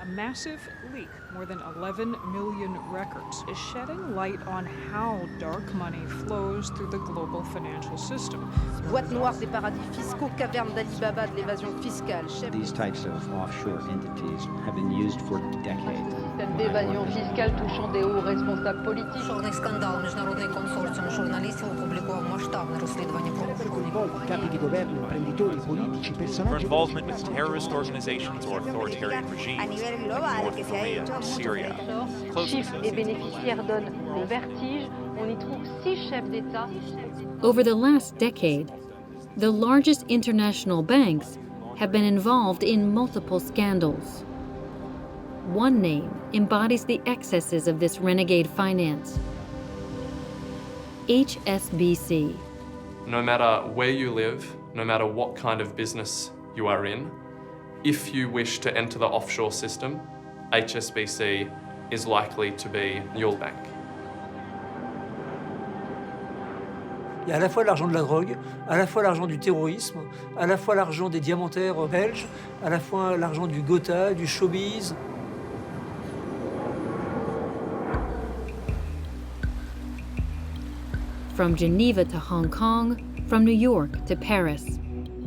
A massive leak, more than 11 million records, is shedding light on how dark money flows through the global financial system. Boîte noire des paradis fiscaux, caverne d'Alibaba de l'évasion fiscale. These types of offshore entities have been used for decades. Système d'évasion fiscale touchant des hauts responsables politiques. Чорний скандал. Міжнародний консорціум журналістів опублікував масштабне розслідування coinvolti capi di governo, imprenditori, politici, For personaggi. involvement with terrorist organizations or authoritarian regimes in North Korea, Syria. Chiffres et bénéficiaires donnent le vertige. On y trouve 6 chefs d'État. Over the last decade, the largest international banks have been involved in multiple scandals. One name embodies the excesses of this renegade finance: HSBC. No matter where you live, no matter what kind of business you are in, if you wish to enter the offshore system, HSBC is likely to be your bank. Il y a à la fois l'argent de la drogue, à la fois l'argent du terrorisme, à la fois l'argent des diamantaires belges, à la fois l'argent du Gotha, du showbiz. From Geneva to Hong Kong, from New York to Paris,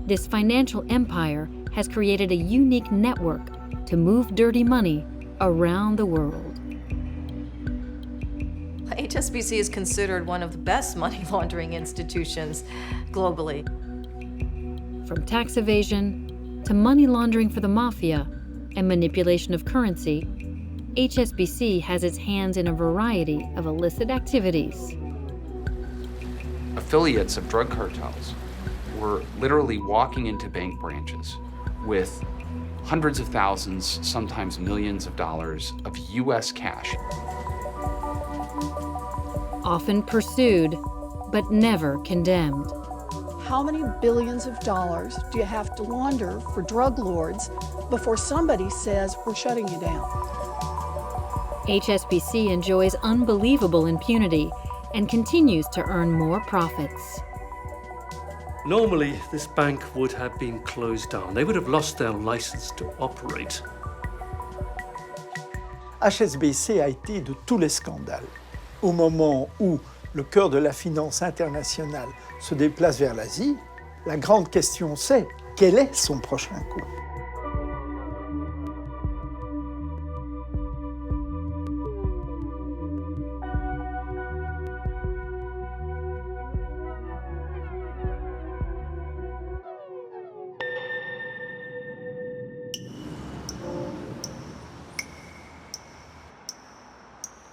this financial empire has created a unique network to move dirty money around the world. HSBC is considered one of the best money laundering institutions globally. From tax evasion to money laundering for the mafia and manipulation of currency, HSBC has its hands in a variety of illicit activities. Affiliates of drug cartels were literally walking into bank branches with hundreds of thousands, sometimes millions of dollars of US cash. Often pursued, but never condemned. How many billions of dollars do you have to launder for drug lords before somebody says, we're shutting you down? HSBC enjoys unbelievable impunity and continues to earn more profits. Normally, this bank would have been closed down. They would have lost their license to operate. HSBC a été de tous les scandales. Au moment où le cœur de la finance internationale se déplace vers l'Asie, la grande question c'est quel est son prochain coup?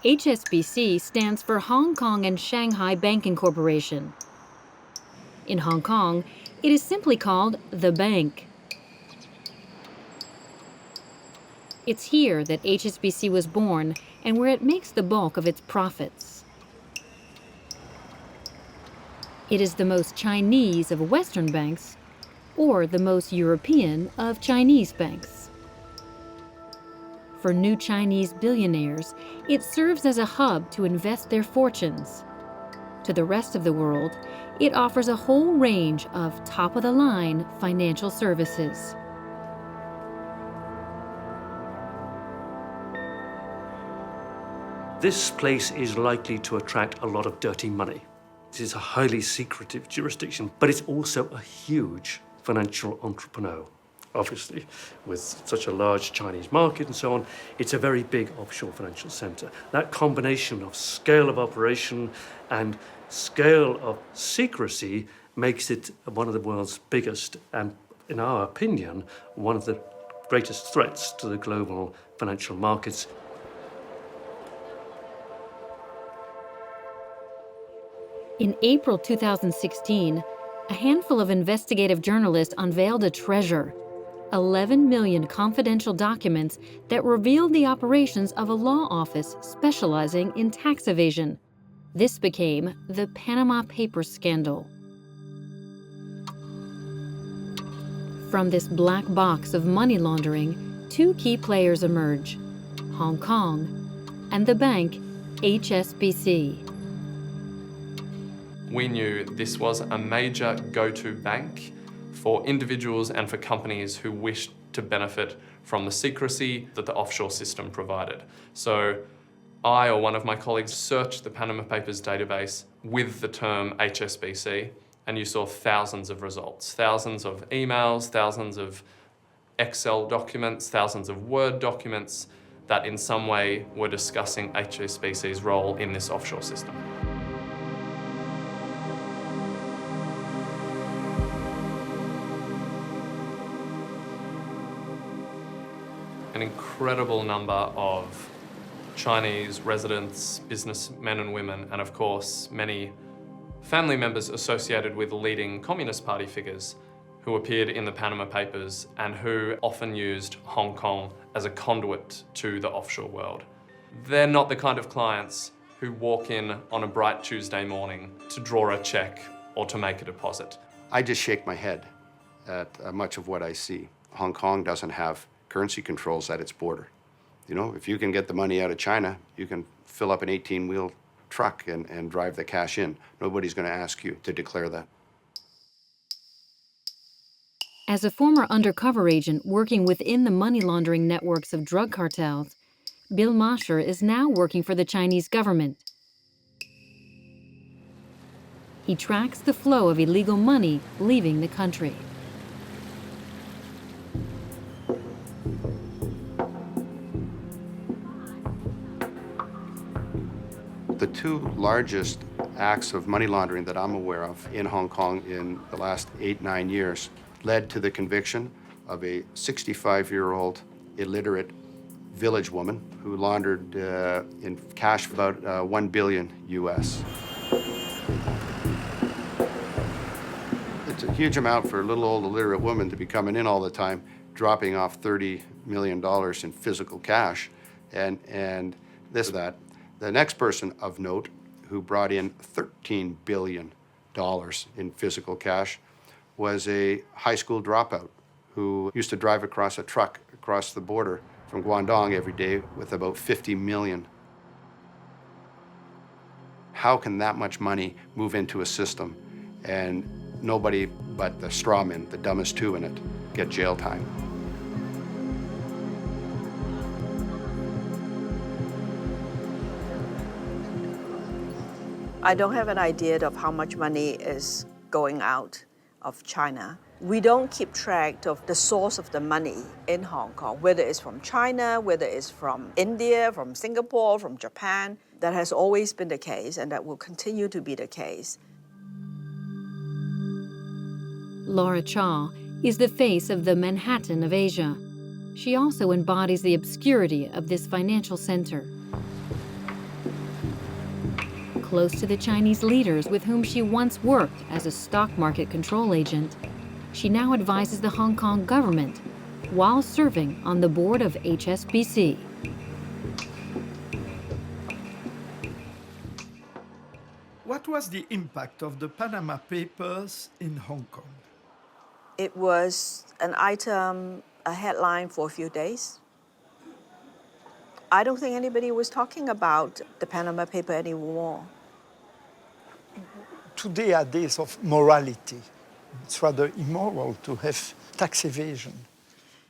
HSBC stands for Hong Kong and Shanghai Banking Corporation. In Hong Kong, it is simply called the bank. It's here that HSBC was born and where it makes the bulk of its profits. It is the most Chinese of Western banks, or the most European of Chinese banks. For new Chinese billionaires, it serves as a hub to invest their fortunes. To the rest of the world, it offers a whole range of top-of-the-line financial services. This place is likely to attract a lot of dirty money. This is a highly secretive jurisdiction, but it's also a huge financial entrepreneur. Obviously, with such a large Chinese market and so on, it's a very big offshore financial center. That combination of scale of operation and scale of secrecy makes it one of the world's biggest and, in our opinion, one of the greatest threats to the global financial markets. In April 2016, a handful of investigative journalists unveiled a treasure: 11 million confidential documents that revealed the operations of a law office specializing in tax evasion. This became the Panama Papers scandal. From this black box of money laundering, two key players emerge: Hong Kong and the bank HSBC. We knew this was a major go-to bank for individuals and for companies who wished to benefit from the secrecy that the offshore system provided. So I or one of my colleagues searched the Panama Papers database with the term HSBC, and you saw thousands of results, thousands of emails, thousands of Excel documents, thousands of Word documents that in some way were discussing HSBC's role in this offshore system. An incredible number of Chinese residents, businessmen and women, and of course many family members associated with leading Communist Party figures who appeared in the Panama Papers and who often used Hong Kong as a conduit to the offshore world. They're not the kind of clients who walk in on a bright Tuesday morning to draw a check or to make a deposit. I just shake my head at much of what I see. Hong Kong doesn't have currency controls at its border. You know, if you can get the money out of China, you can fill up an 18-wheel truck and drive the cash in. Nobody's going to ask you to declare that. As a former undercover agent working within the money laundering networks of drug cartels, Bill Mosher is now working for the Chinese government. He tracks the flow of illegal money leaving the country. The two largest acts of money laundering that I'm aware of in Hong Kong in the last 8-9 years led to the conviction of a 65-year-old illiterate village woman who laundered in cash about $1 billion US. It's a huge amount for a little old illiterate woman to be coming in all the time, dropping off $30 million in physical cash, and this, that. The next person of note who brought in $13 billion in physical cash was a high school dropout who used to drive across a truck across the border from Guangdong every day with about 50 million. How can that much money move into a system and nobody but the strawmen, the dumbest two in it, get jail time? I don't have an idea of how much money is going out of China. We don't keep track of the source of the money in Hong Kong, whether it's from China, whether it's from India, from Singapore, from Japan. That has always been the case, and that will continue to be the case. Laura Chaw is the face of the Manhattan of Asia. She also embodies the obscurity of this financial center. Close to the Chinese leaders with whom she once worked as a stock market control agent, she now advises the Hong Kong government while serving on the board of HSBC. What was the impact of the Panama Papers in Hong Kong? It was an item, a headline for a few days. I don't think anybody was talking about the Panama Paper anymore. Today are days of morality. It's rather immoral to have tax evasion.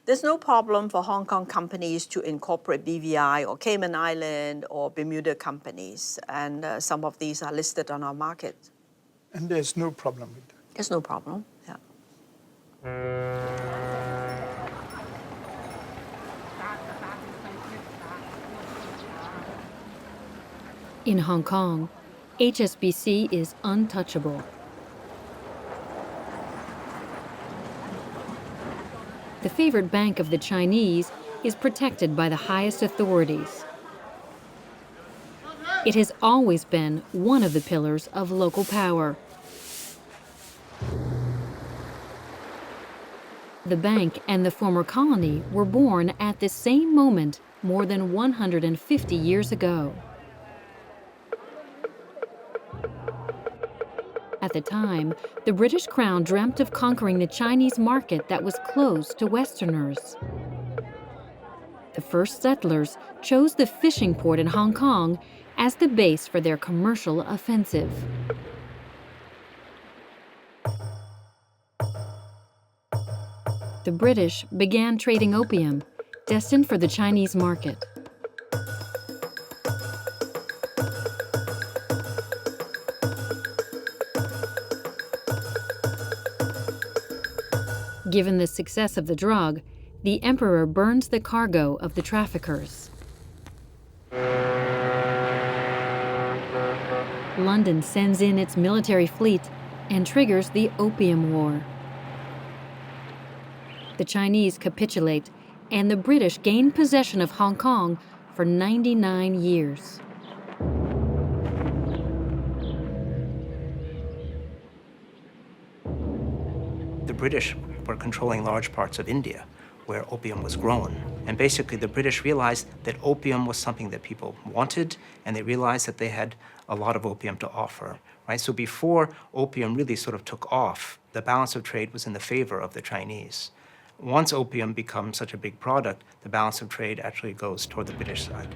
There's no problem for Hong Kong companies to incorporate BVI or Cayman Island or Bermuda companies, and some of these are listed on our market. And there's no problem with that? There's no problem, yeah. In Hong Kong, HSBC is untouchable. The favored bank of the Chinese is protected by the highest authorities. It has always been one of the pillars of local power. The bank and the former colony were born at the same moment more than 150 years ago. At the time, the British Crown dreamt of conquering the Chinese market that was closed to Westerners. The first settlers chose the fishing port in Hong Kong as the base for their commercial offensive. The British began trading opium, destined for the Chinese market. Given the success of the drug, the emperor burns the cargo of the traffickers. London sends in its military fleet and triggers the Opium War. The Chinese capitulate, and the British gain possession of Hong Kong for 99 years. The British were controlling large parts of India, where opium was grown. And basically, the British realized that opium was something that people wanted, and they realized that they had a lot of opium to offer, right? So before opium really sort of took off, the balance of trade was in the favor of the Chinese. Once opium becomes such a big product, the balance of trade actually goes toward the British side.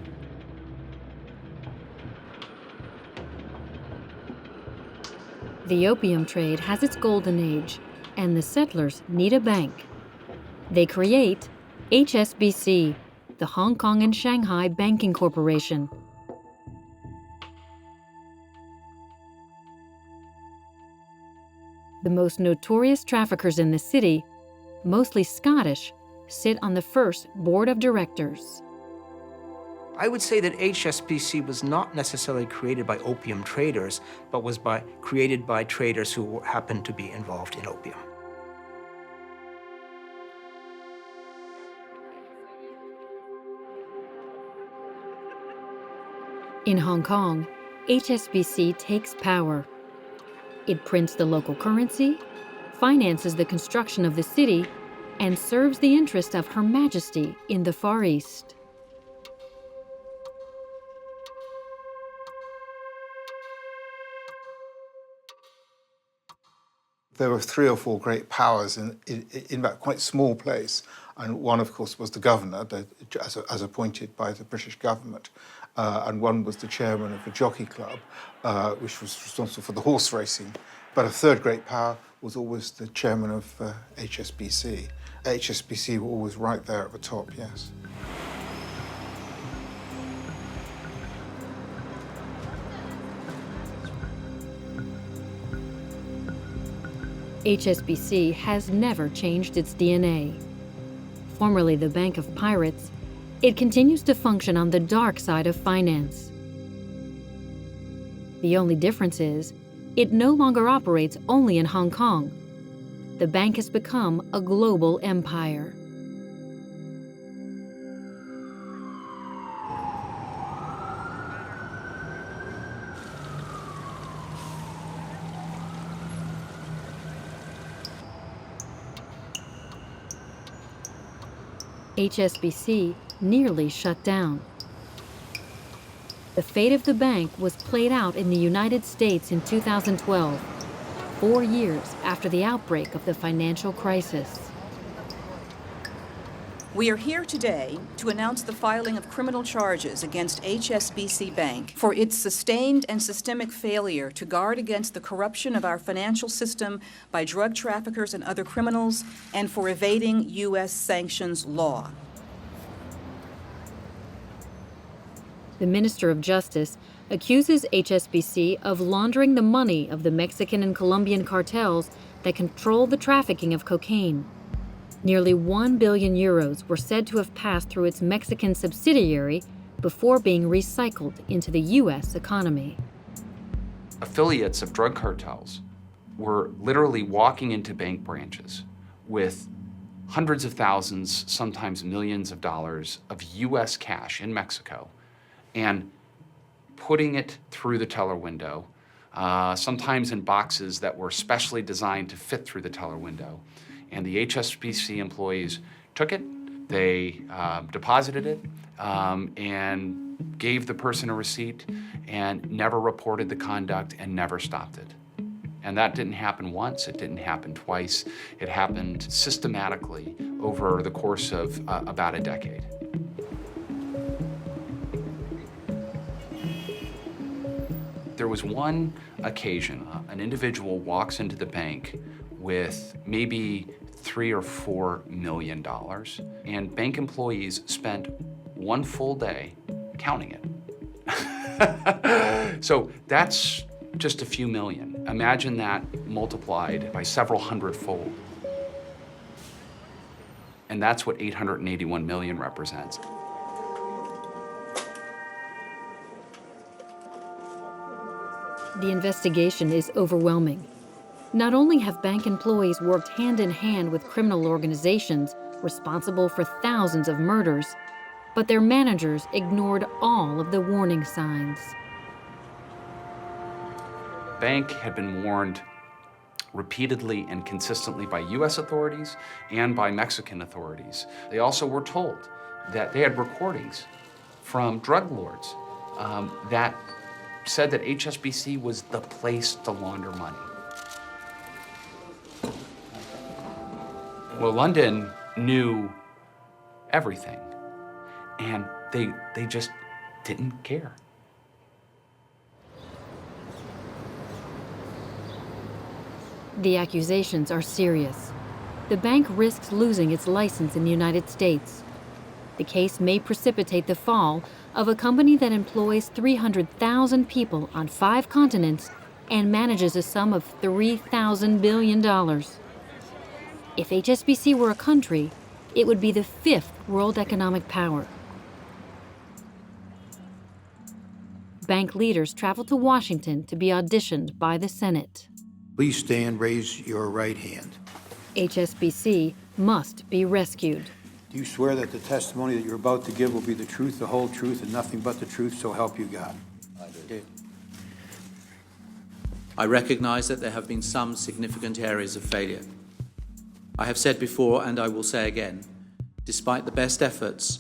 The opium trade has its golden age, and the settlers need a bank. They create HSBC, the Hong Kong and Shanghai Banking Corporation. The most notorious traffickers in the city, mostly Scottish, sit on the first board of directors. I would say that HSBC was not necessarily created by opium traders, but was created by traders who happened to be involved in opium. In Hong Kong, HSBC takes power. It prints the local currency, finances the construction of the city, and serves the interest of Her Majesty in the Far East. There were 3 or 4 great powers in that quite small place, and one, of course, was the governor, as appointed by the British government, and one was the chairman of the jockey club, which was responsible for the horse racing. But a third great power was always the chairman of HSBC. HSBC were always right there at the top, yes. HSBC has never changed its DNA. Formerly the Bank of Pirates, it continues to function on the dark side of finance. The only difference is, it no longer operates only in Hong Kong. The bank has become a global empire. HSBC nearly shut down. The fate of the bank was played out in the United States in 2012, 4 years after the outbreak of the financial crisis. We are here today to announce the filing of criminal charges against HSBC Bank for its sustained and systemic failure to guard against the corruption of our financial system by drug traffickers and other criminals, and for evading U.S. sanctions law. The Minister of Justice accuses HSBC of laundering the money of the Mexican and Colombian cartels that control the trafficking of cocaine. Nearly 1 billion euros were said to have passed through its Mexican subsidiary before being recycled into the U.S. economy. Affiliates of drug cartels were literally walking into bank branches with hundreds of thousands, sometimes millions of dollars of U.S. cash in Mexico and putting it through the teller window, sometimes in boxes that were specially designed to fit through the teller window. And the HSBC employees took it, they deposited it, and gave the person a receipt and never reported the conduct and never stopped it. And that didn't happen once, it didn't happen twice, it happened systematically over the course of about a decade. There was one occasion, an individual walks into the bank with maybe $3 or $4 million, and bank employees spent one full day counting it. So that's just a few million. Imagine that multiplied by several hundredfold. And that's what 881 million represents. The investigation is overwhelming. Not only have bank employees worked hand in hand with criminal organizations responsible for thousands of murders, but their managers ignored all of the warning signs. Bank had been warned repeatedly and consistently by US authorities and by Mexican authorities. They also were told that they had recordings from drug lords that said that HSBC was the place to launder money. Well, London knew everything, and they just didn't care. The accusations are serious. The bank risks losing its license in the United States. The case may precipitate the fall of a company that employs 300,000 people on 5 continents and manages a sum of $3,000 billion. If HSBC were a country, it would be the 5th world economic power. Bank leaders travel to Washington to be auditioned by the Senate. Please stand, raise your right hand. HSBC must be rescued. Do you swear that the testimony that you're about to give will be the truth, the whole truth, and nothing but the truth, so help you God? I do. I recognize that there have been some significant areas of failure. I have said before, and I will say again, despite the best efforts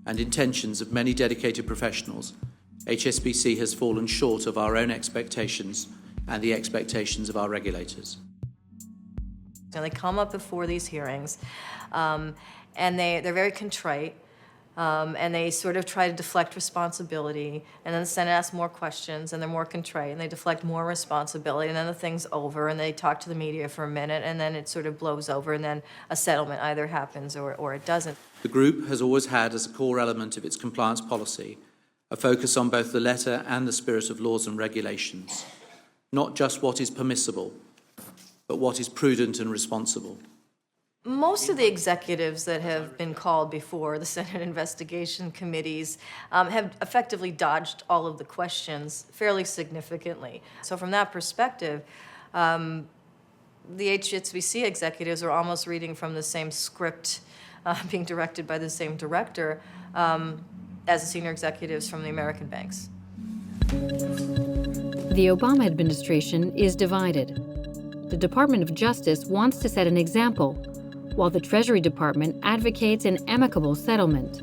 and intentions of many dedicated professionals, HSBC has fallen short of our own expectations and the expectations of our regulators. And they come up before these hearings, and they're very contrite, and they sort of try to deflect responsibility, and then the Senate asks more questions, and they're more contrite, and they deflect more responsibility, and then the thing's over, and they talk to the media for a minute, and then it sort of blows over, and then a settlement either happens or it doesn't. The group has always had as a core element of its compliance policy a focus on both the letter and the spirit of laws and regulations, not just what is permissible, but what is prudent and responsible. Most of the executives that have been called before the Senate investigation committees have effectively dodged all of the questions fairly significantly. So from that perspective, the HSBC executives are almost reading from the same script, being directed by the same director as the senior executives from the American banks. The Obama administration is divided. The Department of Justice wants to set an example, while the Treasury Department advocates an amicable settlement.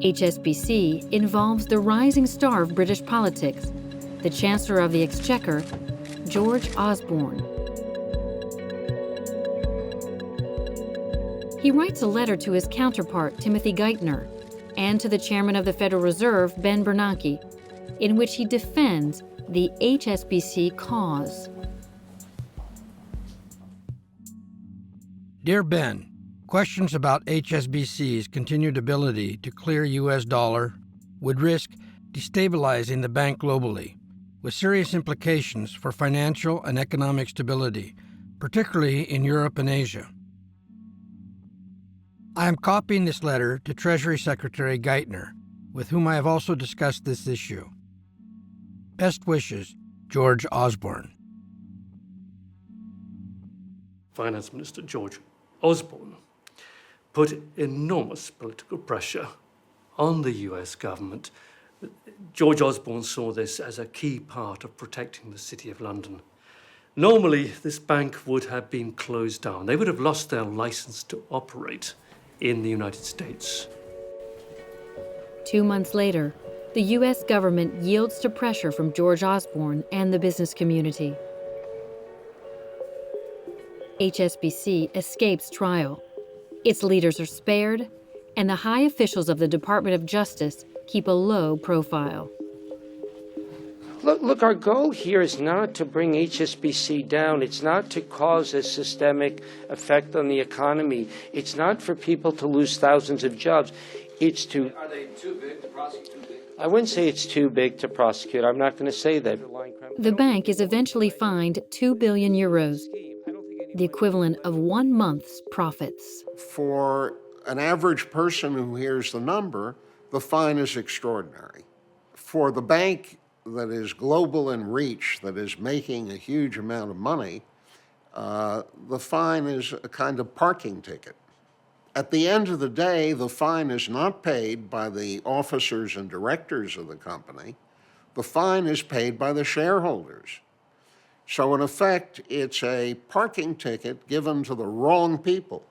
HSBC involves the rising star of British politics, the Chancellor of the Exchequer, George Osborne. He writes a letter to his counterpart, Timothy Geithner, and to the Chairman of the Federal Reserve, Ben Bernanke, in which he defends the HSBC cause. Dear Ben, questions about HSBC's continued ability to clear U.S. dollar would risk destabilizing the bank globally, with serious implications for financial and economic stability, particularly in Europe and Asia. I am copying this letter to Treasury Secretary Geithner, with whom I have also discussed this issue. Best wishes, George Osborne. Finance Minister George Osborne put enormous political pressure on the US government. George Osborne saw this as a key part of protecting the City of London. Normally, this bank would have been closed down. They would have lost their license to operate in the United States. 2 months later, the U.S. government yields to pressure from George Osborne and the business community. HSBC escapes trial. Its leaders are spared, and the high officials of the Department of Justice keep a low profile. Look, our goal here is not to bring HSBC down. It's not to cause a systemic effect on the economy. It's not for people to lose thousands of jobs. It's to... Are they too big to prosecute? I wouldn't say it's too big to prosecute. I'm not going to say that. The bank is eventually fined 2 billion euros, the equivalent of 1 month's profits. For an average person who hears the number, the fine is extraordinary. For the bank that is global in reach, that is making a huge amount of money, the fine is a kind of parking ticket. At the end of the day, the fine is not paid by the officers and directors of the company. The fine is paid by the shareholders. So in effect, it's a parking ticket given to the wrong people.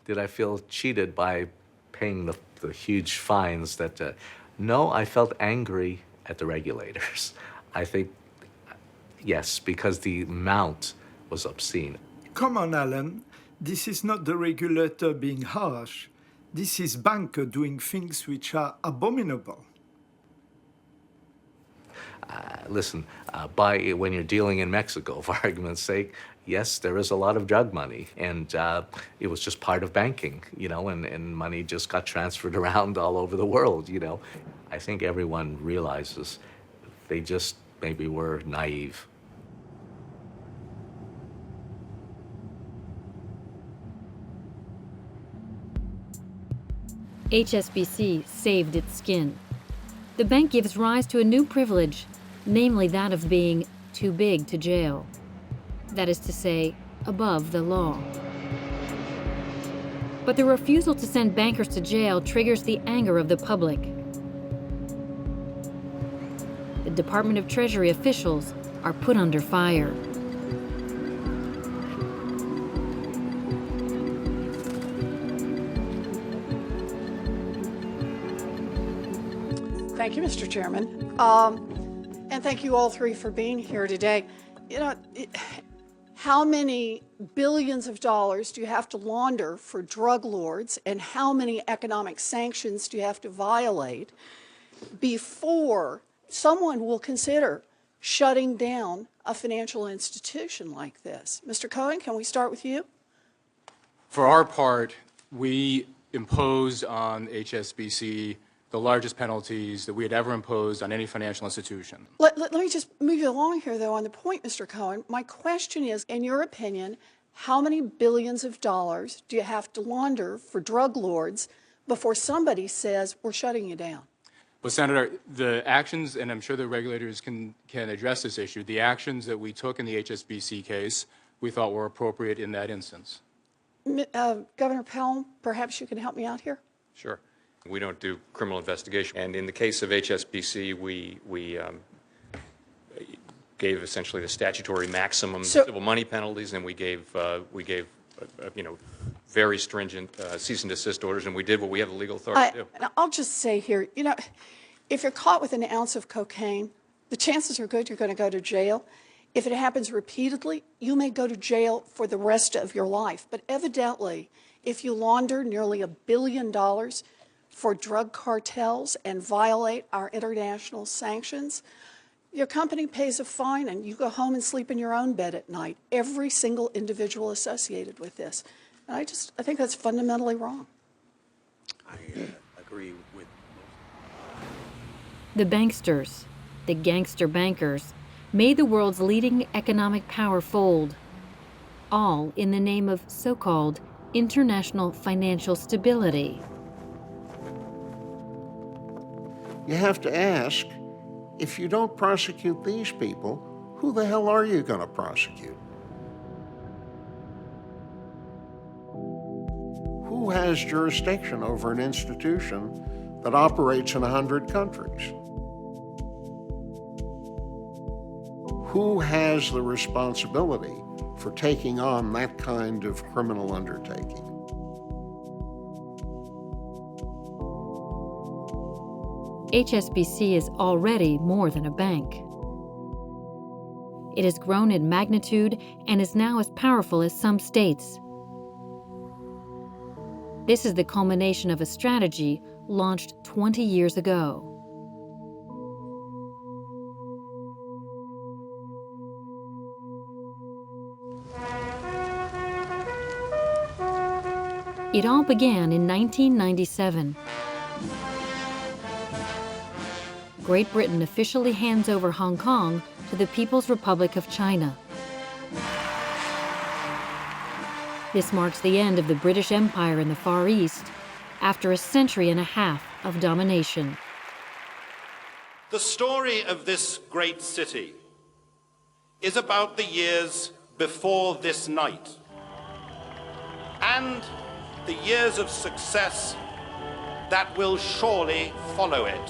Did I feel cheated by paying the huge fines that, no, I felt angry at the regulators. I think, yes, because the amount was obscene. Come on, Alan. This is not the regulator being harsh. This is banker doing things which are abominable. Listen, when you're dealing in Mexico, for argument's sake, yes, there is a lot of drug money, and it was just part of banking, and money just got transferred around all over the world, I think everyone realizes they just maybe were naive. HSBC saved its skin. The bank gives rise to a new privilege, namely that of being too big to jail. That is to say, above the law. But the refusal to send bankers to jail triggers the anger of the public. The Department of Treasury officials are put under fire. Thank you, Mr. Chairman. And thank you all three for being here today. How many billions of dollars do you have to launder for drug lords, and how many economic sanctions do you have to violate before someone will consider shutting down a financial institution like this? Mr. Cohen, can we start with you? For our part, we imposed on HSBC the largest penalties that we had ever imposed on any financial institution. Let me just move you along here, though, on the point, Mr. Cohen. My question is, in your opinion, how many billions of dollars do you have to launder for drug lords before somebody says, we're shutting you down? Well, Senator, the actions, and I'm sure the regulators can address this issue, the actions that we took in the HSBC case, we thought were appropriate in that instance. Governor Powell, perhaps you can help me out here? Sure. We don't do criminal investigation. And in the case of HSBC, we gave essentially the statutory maximum civil money penalties, and we gave very stringent cease and desist orders, and we did what we have the legal authority to do. And I'll just say here, if you're caught with an ounce of cocaine, the chances are good you're going to go to jail. If it happens repeatedly, you may go to jail for the rest of your life. But evidently, if you launder nearly $1 billion for drug cartels and violate our international sanctions, your company pays a fine and you go home and sleep in your own bed at night. Every single individual associated with this. And I think that's fundamentally wrong. I agree with The Banksters, the gangster bankers, made the world's leading economic power fold, all in the name of so-called international financial stability. You have to ask, if you don't prosecute these people, who the hell are you going to prosecute? Who has jurisdiction over an institution that operates in 100 countries? Who has the responsibility for taking on that kind of criminal undertaking? HSBC is already more than a bank. It has grown in magnitude and is now as powerful as some states. This is the culmination of a strategy launched 20 years ago. It all began in 1997. Great Britain officially hands over Hong Kong to the People's Republic of China. This marks the end of the British Empire in the Far East after a century and a half of domination. The story of this great city is about the years before this night and the years of success that will surely follow it.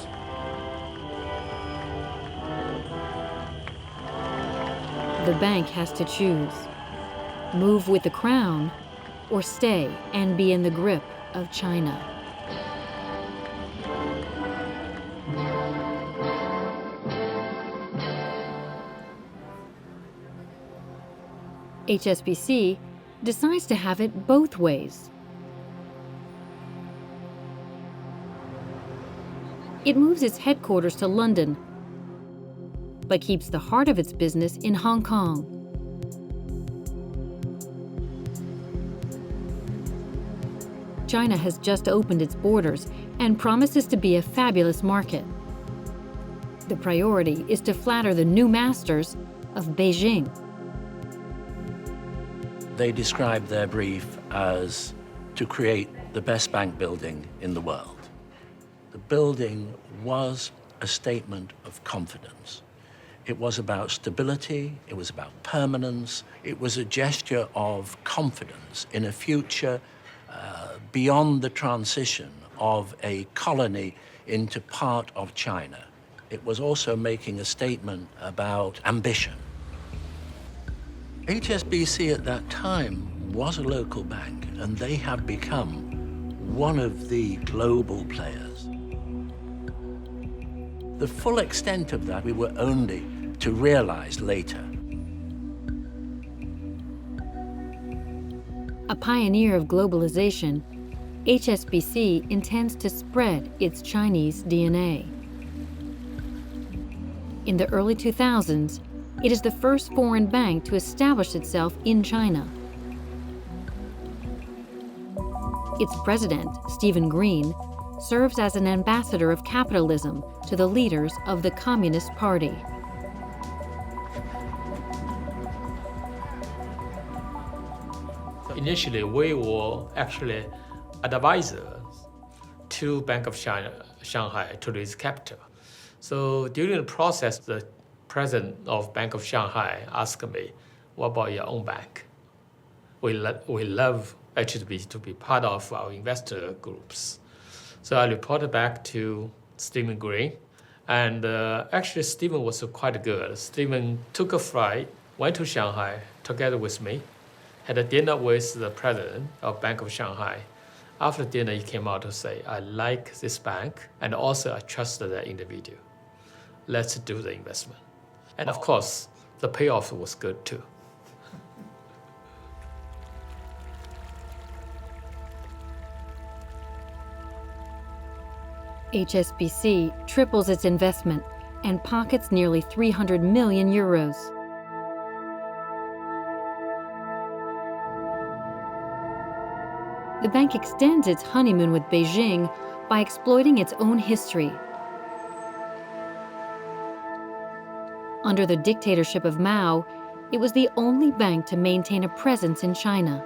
The bank has to choose: move with the crown or stay and be in the grip of China. HSBC decides to have it both ways. It moves its headquarters to London, but keeps the heart of its business in Hong Kong. China has just opened its borders and promises to be a fabulous market. The priority is to flatter the new masters of Beijing. They described their brief as to create the best bank building in the world. The building was a statement of confidence. It was about stability, it was about permanence, it was a gesture of confidence in a future beyond the transition of a colony into part of China. It was also making a statement about ambition. HSBC at that time was a local bank, and they have become one of the global players. The full extent of that we were only to realize later. A pioneer of globalization, HSBC intends to spread its Chinese DNA. In the early 2000s, it is the first foreign bank to establish itself in China. Its president, Stephen Green, serves as an ambassador of capitalism to the leaders of the Communist Party. Initially, we were actually advisors to Bank of China, Shanghai, to raise capital. So during the process, the president of Bank of Shanghai asked me, what about your own bank? We love HSBC to be part of our investor groups. So I reported back to Stephen Green, and actually Stephen was quite good. Stephen took a flight, went to Shanghai together with me, had a dinner with the president of Bank of Shanghai. After dinner, he came out to say, I like this bank, and also I trust that individual. Let's do the investment. And of course, the payoff was good too. HSBC triples its investment and pockets nearly 300 million euros. The bank extends its honeymoon with Beijing by exploiting its own history. Under the dictatorship of Mao, it was the only bank to maintain a presence in China.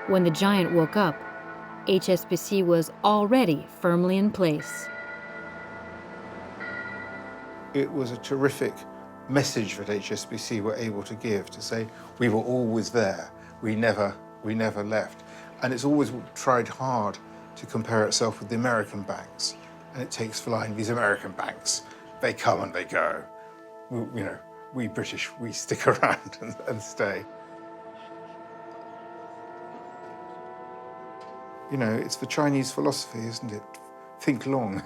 When the giant woke up, HSBC was already firmly in place. It was a terrific message that HSBC were able to give, to say we were always there, we never left. And it's always tried hard to compare itself with the American banks. And it takes flying. These American banks, they come and they go. We British, we stick around and stay. It's the Chinese philosophy, isn't it? Think long.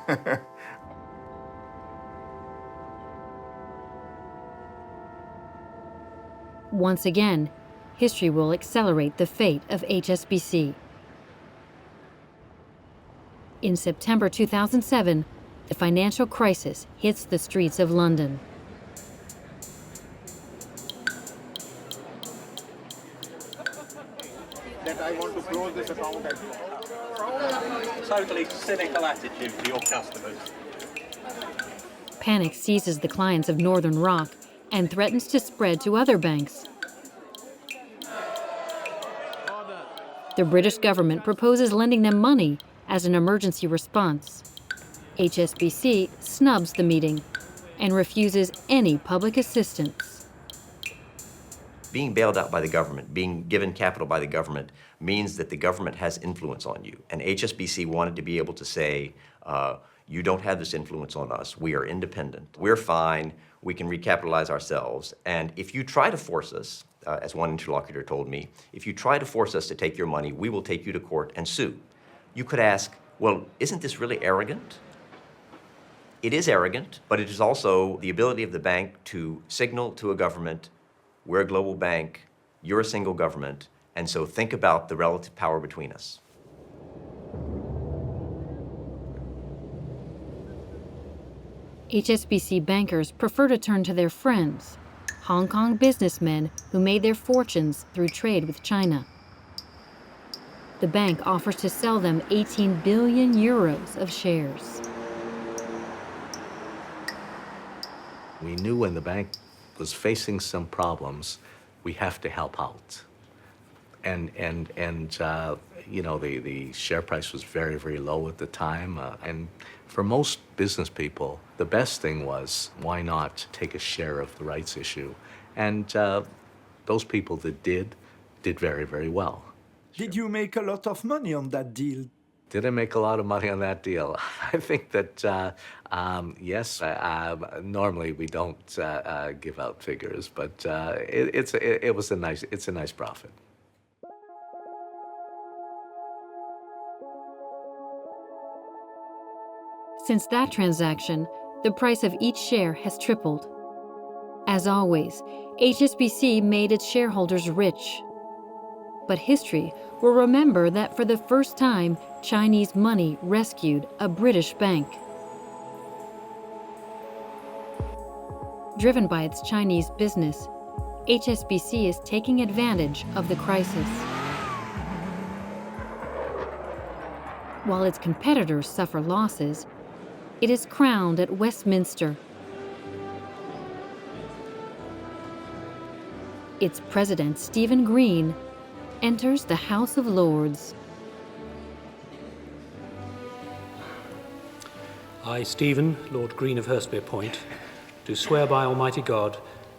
Once again, history will accelerate the fate of HSBC. In September 2007, the financial crisis hits the streets of London. That I want to close this account. totally cynical attitude to your customers. Panic seizes the clients of Northern Rock and threatens to spread to other banks. The British government proposes lending them money as an emergency response. HSBC snubs the meeting and refuses any public assistance. Being bailed out by the government, being given capital by the government, means that the government has influence on you. And HSBC wanted to be able to say, you don't have this influence on us. We are independent. We're fine. We can recapitalize ourselves. And if you try to force us, as one interlocutor told me, if you try to force us to take your money, we will take you to court and sue. You could ask, well, isn't this really arrogant? It is arrogant, but it is also the ability of the bank to signal to a government, we're a global bank, you're a single government, and so think about the relative power between us. HSBC bankers prefer to turn to their friends, Hong Kong businessmen who made their fortunes through trade with China. The bank offers to sell them 18 billion euros of shares. We knew when the bank was facing some problems, we have to help out. And you know, the share price was very, very low at the time. And for most business people, the best thing was, why not take a share of the rights issue? And those people that did very, very well. Did you make a lot of money on that deal? Did I make a lot of money on that deal? I think that, yes, normally we don't give out figures, but it's a nice profit. Since that transaction, the price of each share has tripled. As always, HSBC made its shareholders rich. But history will remember that for the first time, Chinese money rescued a British bank. Driven by its Chinese business, HSBC is taking advantage of the crisis. While its competitors suffer losses, it is crowned at Westminster. Its president, Stephen Green, enters the House of Lords. I, Stephen, Lord Green of Hurstby Point, do swear by Almighty God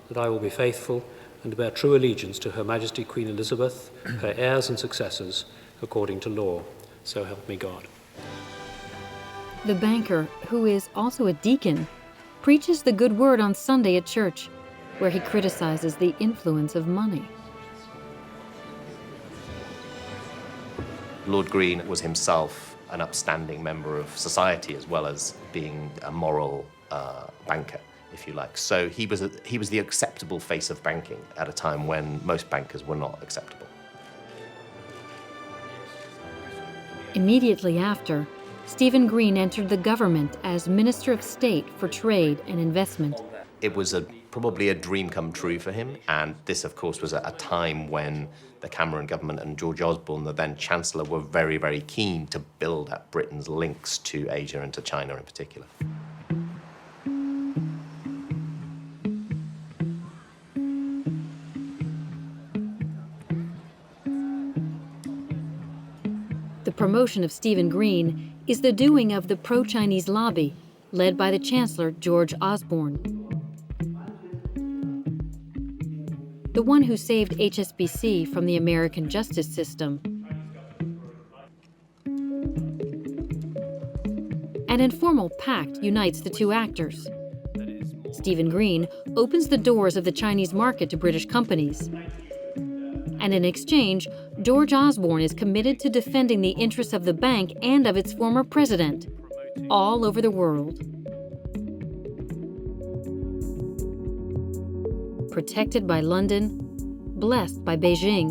that I will be faithful and bear true allegiance to Her Majesty Queen Elizabeth, her heirs and successors, according to law. So help me God. The banker, who is also a deacon, preaches the good word on Sunday at church, where he criticizes the influence of money. Lord Green was himself an upstanding member of society as well as being a moral banker, if you like. So he was the acceptable face of banking at a time when most bankers were not acceptable. Immediately after, Stephen Green entered the government as Minister of State for Trade and Investment. It was probably a dream come true for him, and this, of course, was at a time when the Cameron government and George Osborne, the then Chancellor, were very, very keen to build up Britain's links to Asia and to China in particular. The promotion of Stephen Green is the doing of the pro-Chinese lobby, led by the Chancellor, George Osborne. The one who saved HSBC from the American justice system. An informal pact unites the two actors. Stephen Green opens the doors of the Chinese market to British companies. And in exchange, George Osborne is committed to defending the interests of the bank and of its former president, all over the world. Protected by London, blessed by Beijing,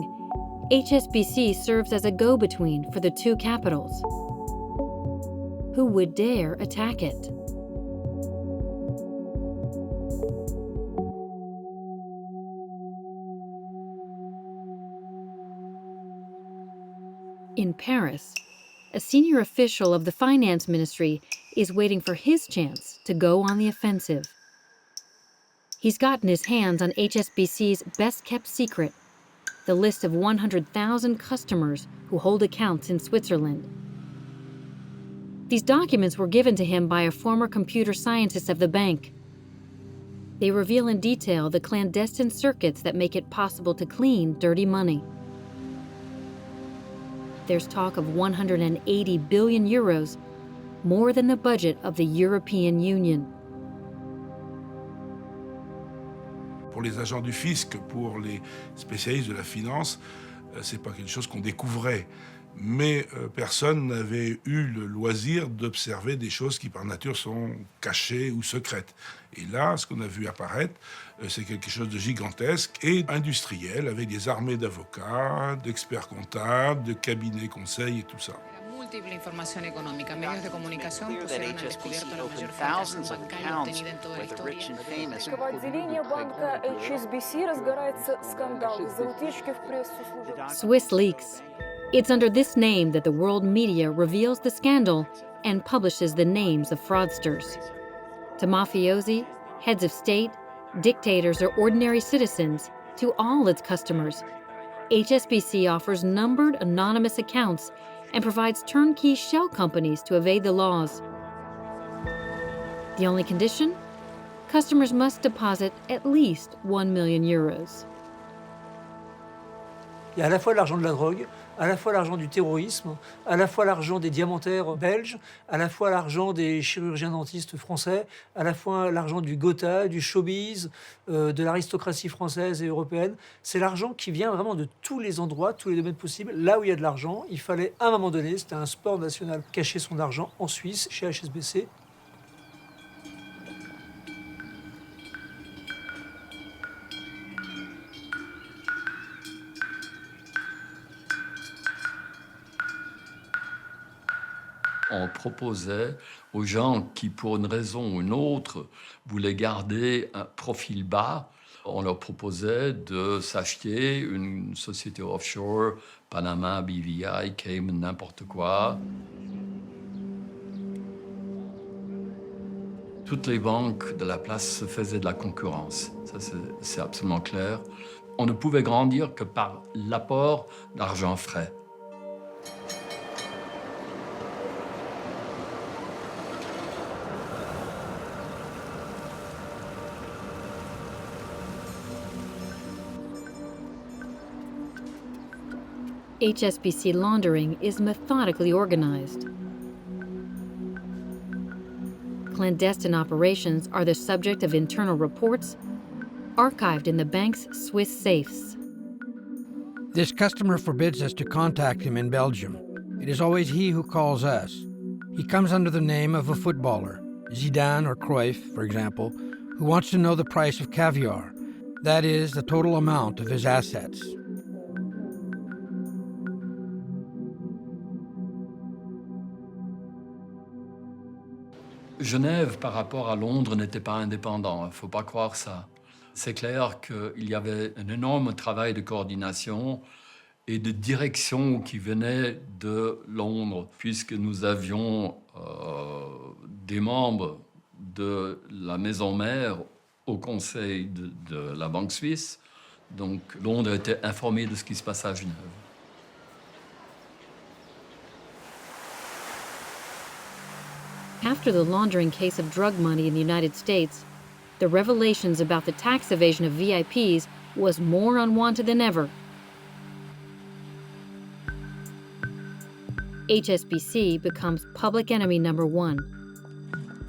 HSBC serves as a go-between for the two capitals. Who would dare attack it? In Paris, a senior official of the finance ministry is waiting for his chance to go on the offensive. He's gotten his hands on HSBC's best-kept secret, the list of 100,000 customers who hold accounts in Switzerland. These documents were given to him by a former computer scientist of the bank. They reveal in detail the clandestine circuits that make it possible to clean dirty money. There's talk of 180 billion euros, more than the budget of the European Union. Pour les agents du fisc, pour les spécialistes de la finance, c'est pas quelque chose qu'on découvrait. Mais personne n'avait eu le loisir d'observer des choses qui par nature sont cachées ou secrètes. Et là, ce qu'on a vu apparaître, c'est quelque chose de gigantesque et industriel, avec des armées d'avocats, d'experts comptables, de cabinets conseils et tout ça. Múltiple información económica, medios de comunicación pusieron al descubierto la mayor fracción bancaria obtenida en toda la historia. В отделении банка HSBC разгорается скандал из-за утечки в прессу служеб. Swiss Leaks. It's under this name that the world media reveals the scandal and publishes the names of fraudsters. To mafiosi, heads of state, dictators, or ordinary citizens, to all its customers, HSBC offers numbered anonymous accounts and provides turnkey shell companies to evade the laws. The only condition? Customers must deposit at least 1 million euros. Il y a à la fois l'argent de la drogue, à la fois l'argent du terrorisme, à la fois l'argent des diamantaires belges, à la fois l'argent des chirurgiens dentistes français, à la fois l'argent du Gotha, du showbiz, de l'aristocratie française et européenne. C'est l'argent qui vient vraiment de tous les endroits, tous les domaines possibles. Là où il y a de l'argent, il fallait à un moment donné, c'était un sport national, cacher son argent en Suisse, chez HSBC. On proposait aux gens qui, pour une raison ou une autre, voulaient garder un profil bas, on leur proposait de s'acheter une société offshore, Panama, BVI, Cayman, n'importe quoi. Toutes les banques de la place se faisaient de la concurrence, ça c'est absolument clair. On ne pouvait grandir que par l'apport d'argent frais. HSBC laundering is methodically organized. Clandestine operations are the subject of internal reports archived in the bank's Swiss safes. This customer forbids us to contact him in Belgium. It is always he who calls us. He comes under the name of a footballer, Zidane or Cruyff, for example, who wants to know the price of caviar. That is, the total amount of his assets. Genève, par rapport à Londres, n'était pas indépendant. Il ne faut pas croire ça. C'est clair qu'il y avait un énorme travail de coordination et de direction qui venait de Londres, puisque nous avions des membres de la maison mère au conseil de la Banque suisse. Donc Londres était informé de ce qui se passait à Genève. After the laundering case of drug money in the United States, the revelations about the tax evasion of VIPs was more unwanted than ever. HSBC becomes public enemy number one.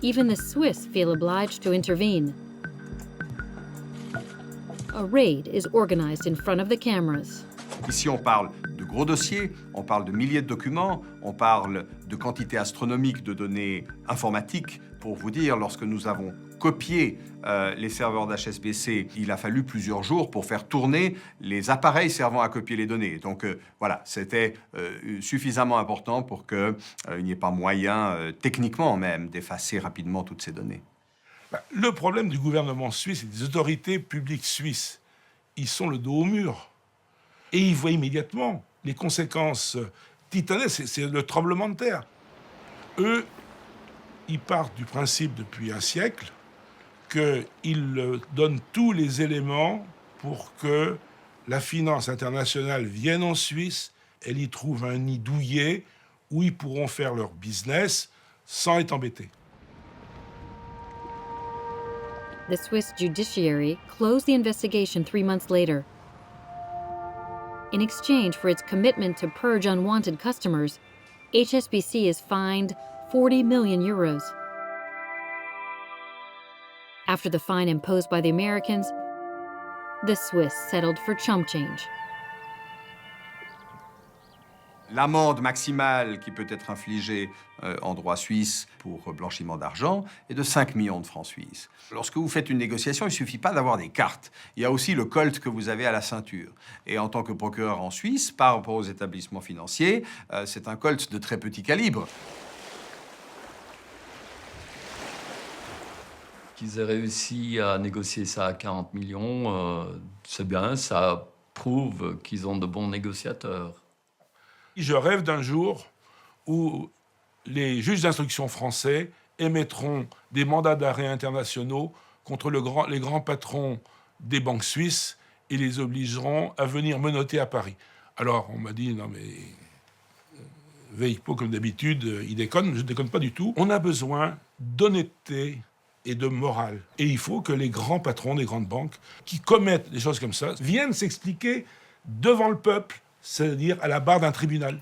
Even the Swiss feel obliged to intervene. A raid is organized in front of the cameras. Ici, on parle de gros dossiers, on parle de milliers de documents, on parle de quantités astronomiques de données informatiques. Pour vous dire, lorsque nous avons copié les serveurs d'HSBC, il a fallu plusieurs jours pour faire tourner les appareils servant à copier les données. Donc voilà, c'était suffisamment important pour qu'il n'y ait pas moyen, techniquement même, d'effacer rapidement toutes ces données. Le problème du gouvernement suisse et des autorités publiques suisses, ils sont le dos au mur. Et ils voient immédiatement les conséquences titanesque, c'est le tremblement de terre. Eux, ils partent du principe depuis un siècle qu'ils donnent tous les éléments pour que la finance internationale vienne en Suisse, elle y trouve un nid douillet où ils pourront faire leur business sans être embêtés. The Swiss judiciary closed the investigation 3 months later. In exchange for its commitment to purge unwanted customers, HSBC is fined 40 million euros. After the fine imposed by the Americans, the Swiss settled for chump change. L'amende maximale qui peut être infligée en droit suisse pour blanchiment d'argent est de 5 millions de francs suisses. Lorsque vous faites une négociation, il ne suffit pas d'avoir des cartes. Il y a aussi le colt que vous avez à la ceinture. Et en tant que procureur en Suisse, par rapport aux établissements financiers, c'est un colt de très petit calibre. Qu'ils aient réussi à négocier ça à 40 millions, c'est bien, ça prouve qu'ils ont de bons négociateurs. Je rêve d'un jour où les juges d'instruction français émettront des mandats d'arrêt internationaux contre les grands patrons des banques suisses et les obligeront à venir menotter à Paris. Alors, on m'a dit, non mais, Veilpo, comme d'habitude, il déconne. Je ne déconne pas du tout. On a besoin d'honnêteté et de morale. Et il faut que les grands patrons des grandes banques qui commettent des choses comme ça viennent s'expliquer devant le peuple, c'est-à-dire à la barre d'un tribunal.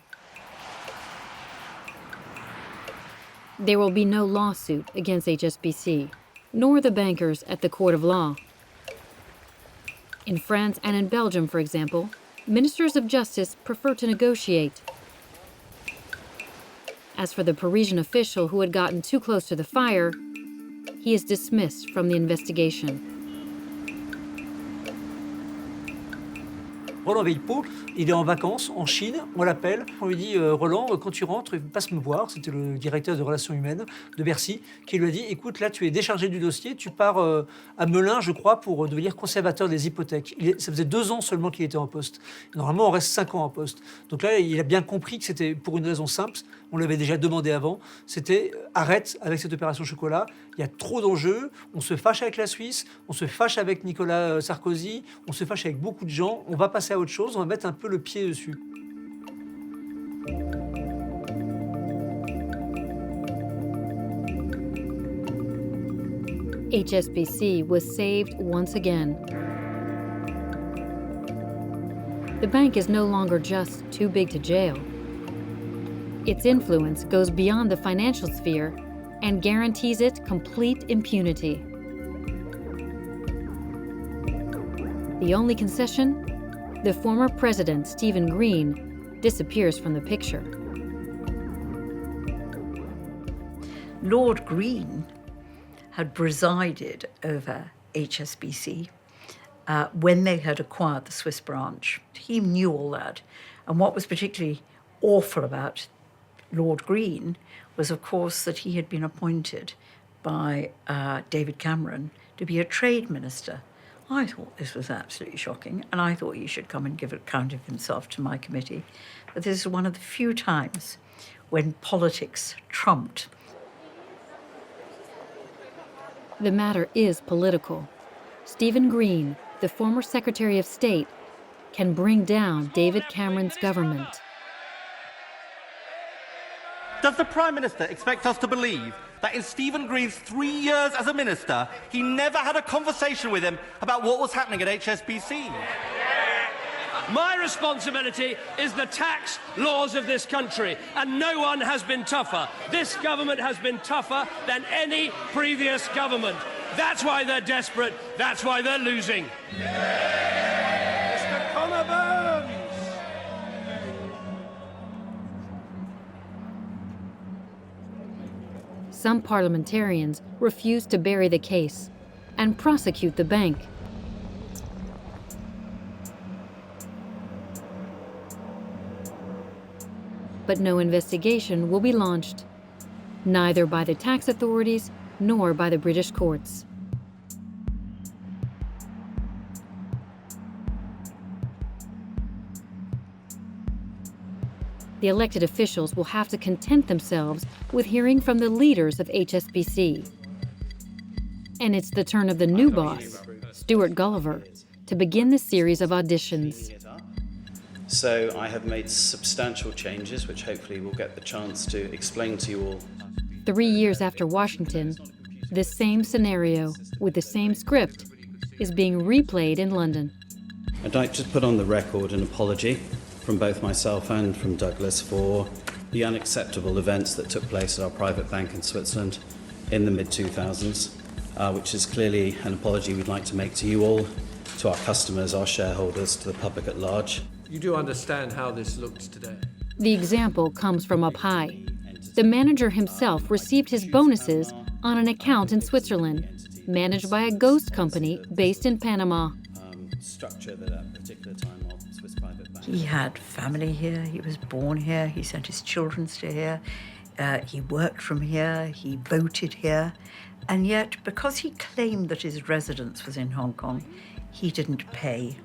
There will be no lawsuit against HSBC, nor the bankers at the court of law. In France and in Belgium, for example, ministers of justice prefer to negotiate. As for the Parisian official who had gotten too close to the fire, he is dismissed from the investigation. Roland Veilpo, il est en vacances en Chine, on l'appelle, on lui dit Roland, quand tu rentres, passe me voir. C'était le directeur de relations humaines de Bercy qui lui a dit écoute, là tu es déchargé du dossier, tu pars à Melun, je crois, pour devenir conservateur des hypothèques. Ça faisait 2 ans seulement qu'il était en poste. Normalement, on reste 5 ans en poste. Donc là, il a bien compris que c'était pour une raison simple, on l'avait déjà demandé avant, c'était arrête avec cette opération chocolat, il y a trop d'enjeux, on se fâche avec la Suisse, on se fâche avec Nicolas Sarkozy, on se fâche avec beaucoup de gens, on va passer à autre chose, on va mettre un peu le pied dessus. HSBC was saved once again. The bank is no longer just too big to jail. Its influence goes beyond the financial sphere and guarantees it complete impunity. The only concession? The former president, Stephen Green, disappears from the picture. Lord Green had presided over HSBC when they had acquired the Swiss branch. He knew all that. And what was particularly awful about Lord Green was, of course, that he had been appointed by David Cameron to be a trade minister. I thought this was absolutely shocking, and I thought he should come and give an account of himself to my committee. But this is one of the few times when politics trumped. The matter is political. Stephen Green, the former Secretary of State, can bring down David Cameron's government. Does the Prime Minister expect us to believe that in Stephen Green's 3 years as a minister, he never had a conversation with him about what was happening at HSBC? My responsibility is the tax laws of this country, and no one has been tougher. This government has been tougher than any previous government. That's why they're desperate. That's why they're losing. Mr. Connor Some parliamentarians refuse to bury the case and prosecute the bank. But no investigation will be launched, neither by the tax authorities nor by the British courts. The elected officials will have to content themselves with hearing from the leaders of HSBC. And it's the turn of the new boss, Stuart Gulliver, to begin the series of auditions. So I have made substantial changes, which hopefully we'll get the chance to explain to you all. 3 years after Washington, the same scenario with the same script is being replayed in London. I'd like to put on the record an apology from both myself and from Douglas for the unacceptable events that took place at our private bank in Switzerland in the mid-2000s, which is clearly an apology we'd like to make to you all, to our customers, our shareholders, to the public at large. You do understand how this looks today? The example comes from up high. The manager himself received his bonuses on an account in Switzerland, managed by a ghost company based in Panama. Structure that at a particular time of Swiss private bank. He had family here, he was born here, he sent his children to here, he worked from here, he voted here, and yet because he claimed that his residence was in Hong Kong, he didn't pay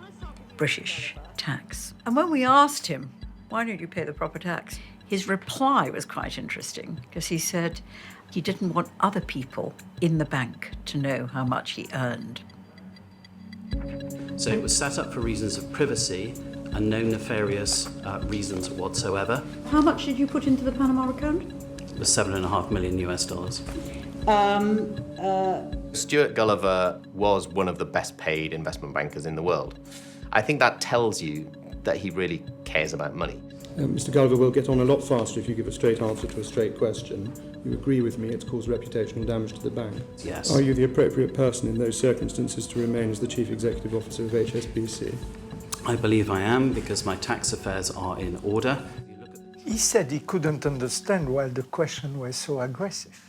British tax. And when we asked him, why don't you pay the proper tax? His reply was quite interesting, because he said he didn't want other people in the bank to know how much he earned. So it was set up for reasons of privacy and no nefarious reasons whatsoever. How much did you put into the Panama account? It was $7.5 million US. Stuart Gulliver was one of the best paid investment bankers in the world. I think that tells you that he really cares about money. Mr. Gulliver will get on a lot faster if you give a straight answer to a straight question. You agree with me it's caused reputational damage to the bank? Yes. Are you the appropriate person in those circumstances to remain as the Chief Executive Officer of HSBC? I believe I am, because my tax affairs are in order. He said he couldn't understand why the question was so aggressive.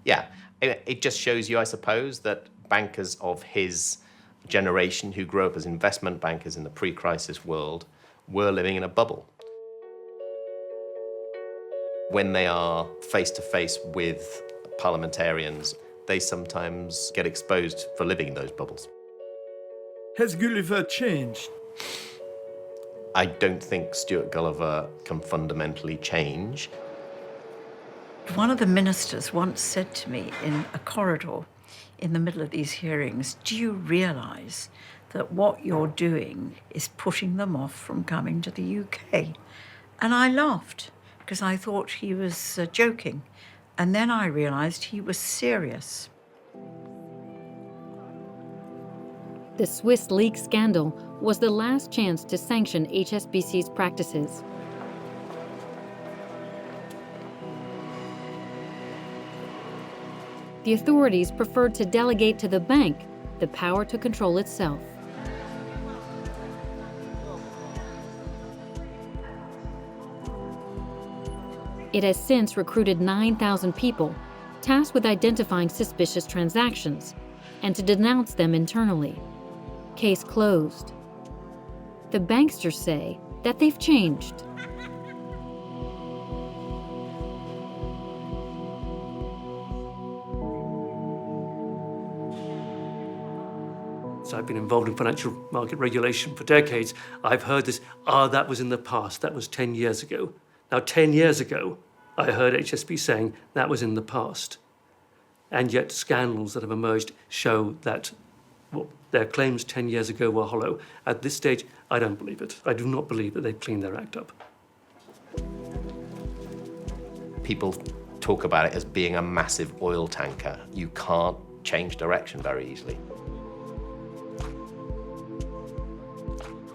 Yeah, it just shows you, I suppose, that bankers of his generation who grew up as investment bankers in the pre-crisis world were living in a bubble. When they are face-to-face with parliamentarians, they sometimes get exposed for living in those bubbles. Has Gulliver changed? I don't think Stuart Gulliver can fundamentally change. One of the ministers once said to me in a corridor in the middle of these hearings, do you realise that what you're doing is putting them off from coming to the UK? And I laughed, because I thought he was joking. And then I realised he was serious. The Swiss leak scandal was the last chance to sanction HSBC's practices. The authorities preferred to delegate to the bank the power to control itself. It has since recruited 9,000 people, tasked with identifying suspicious transactions and to denounce them internally. Case closed. The Banksters say that they've changed. So I've been involved in financial market regulation for decades. I've heard this, that was in the past, that was 10 years ago. Now, 10 years ago, I heard HSBC saying that was in the past. And yet scandals that have emerged show that their claims 10 years ago were hollow. At this stage, I don't believe it. I do not believe that they've cleaned their act up. People talk about it as being a massive oil tanker. You can't change direction very easily.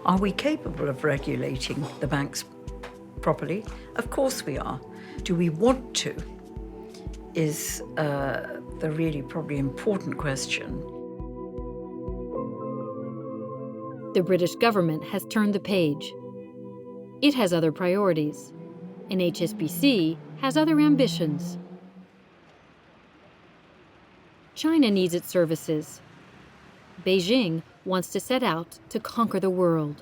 Are we capable of regulating the banks properly? Of course we are. Do we want to? Is the really probably important question. The British government has turned the page. It has other priorities, and HSBC has other ambitions. China needs its services. Beijing wants to set out to conquer the world.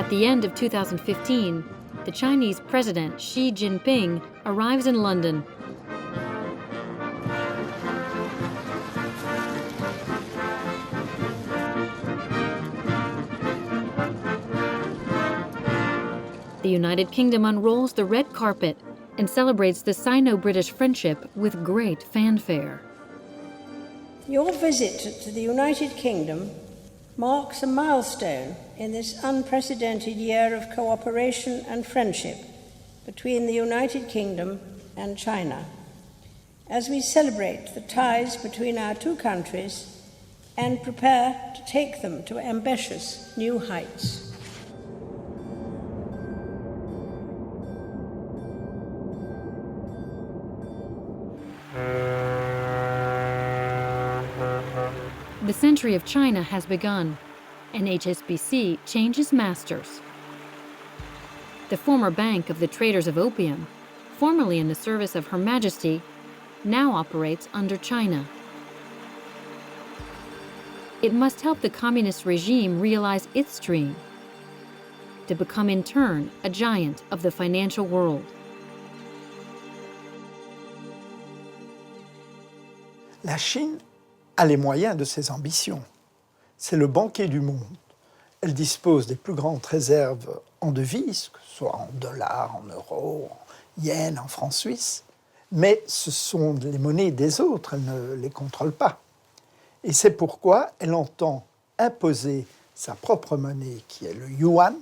At the end of 2015, the Chinese President Xi Jinping arrives in London. The United Kingdom unrolls the red carpet and celebrates the Sino-British friendship with great fanfare. Your visit to the United Kingdom marks a milestone in this unprecedented year of cooperation and friendship between the United Kingdom and China, as we celebrate the ties between our two countries and prepare to take them to ambitious new heights. The century of China has begun, and HSBC changes masters. The former bank of the traders of opium, formerly in the service of Her Majesty, now operates under China. It must help the communist regime realize its dream, to become in turn a giant of the financial world. La Chine a les moyens de ses ambitions. C'est le banquier du monde. Elle dispose des plus grandes réserves en devises, que ce soit en dollars, en euros, en yens, en francs suisses, mais ce sont les monnaies des autres, elle ne les contrôle pas. Et c'est pourquoi elle entend imposer sa propre monnaie, qui est le yuan,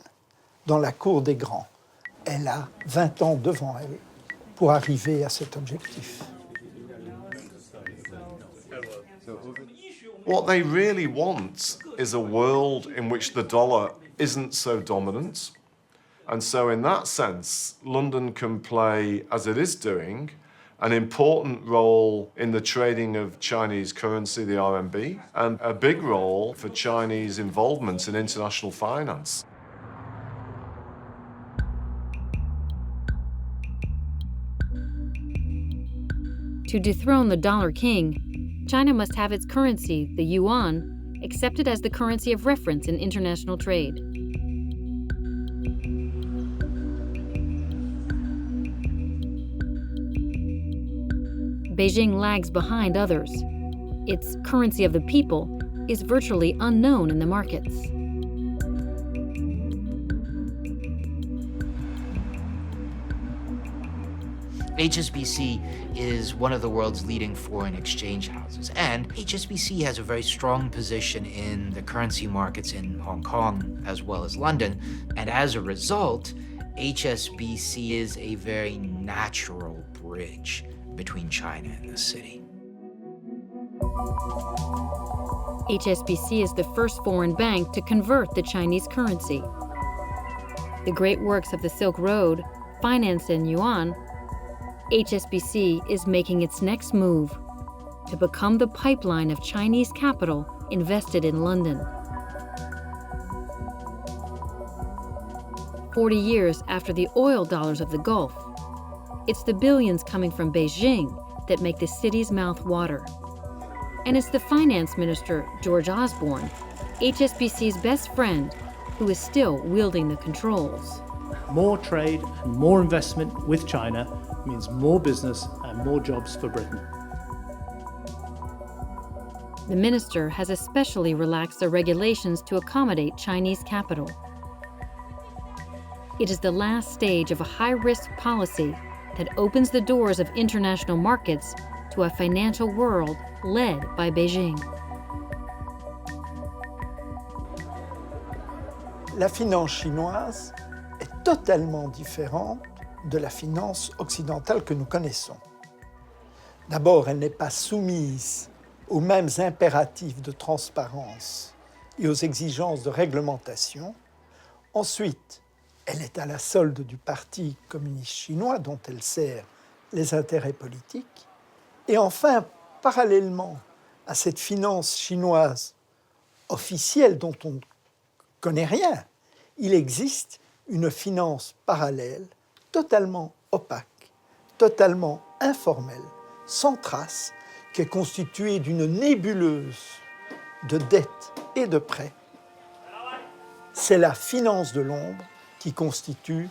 dans la cour des grands. Elle a 20 ans devant elle pour arriver à cet objectif. What they really want is a world in which the dollar isn't so dominant. And so in that sense, London can play, as it is doing, an important role in the trading of Chinese currency, the RMB, and a big role for Chinese involvement in international finance. To dethrone the dollar king, China must have its currency, the yuan, accepted as the currency of reference in international trade. Beijing lags behind others. Its currency of the people is virtually unknown in the markets. HSBC is one of the world's leading foreign exchange houses, and HSBC has a very strong position in the currency markets in Hong Kong as well as London, and as a result, HSBC is a very natural bridge between China and the city. HSBC is the first foreign bank to convert the Chinese currency. The great works of the Silk Road, financed in yuan, HSBC is making its next move to become the pipeline of Chinese capital invested in London. 40 years after the oil dollars of the Gulf, it's the billions coming from Beijing that make the city's mouth water. And it's the finance minister, George Osborne, HSBC's best friend, who is still wielding the controls. More trade and more investment with China means more business and more jobs for Britain. The minister has especially relaxed the regulations to accommodate Chinese capital. It is the last stage of a high-risk policy that opens the doors of international markets to a financial world led by Beijing. La finance chinoise est totalement différente de la finance occidentale que nous connaissons. D'abord, elle n'est pas soumise aux mêmes impératifs de transparence et aux exigences de réglementation. Ensuite, elle est à la solde du Parti communiste chinois dont elle sert les intérêts politiques. Et enfin, parallèlement à cette finance chinoise officielle dont on ne connaît rien, il existe une finance parallèle totalement opaque, totalement informelle, sans trace, qui est constituée d'une nébuleuse de dettes et de prêts c'est la finance de l'ombre qui constitue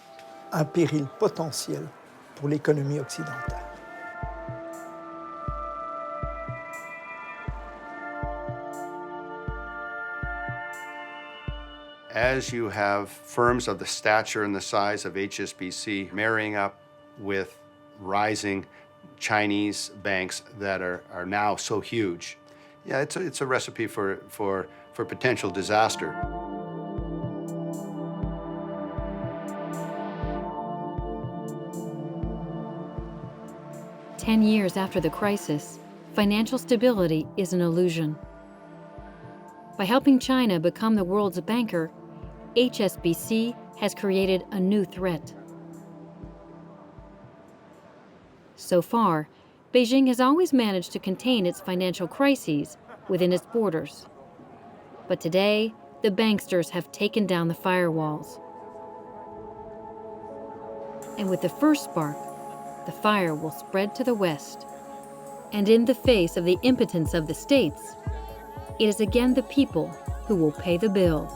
un péril potentiel pour l'économie occidentale. As you have firms of the stature and the size of HSBC marrying up with rising Chinese banks that are now so huge, yeah, it's a recipe for potential disaster. Ten years after the crisis, financial stability is an illusion. By helping China become the world's banker, HSBC has created a new threat. So far, Beijing has always managed to contain its financial crises within its borders. But today, the banksters have taken down the firewalls. And with the first spark, the fire will spread to the west. And in the face of the impotence of the states, it is again the people who will pay the bill.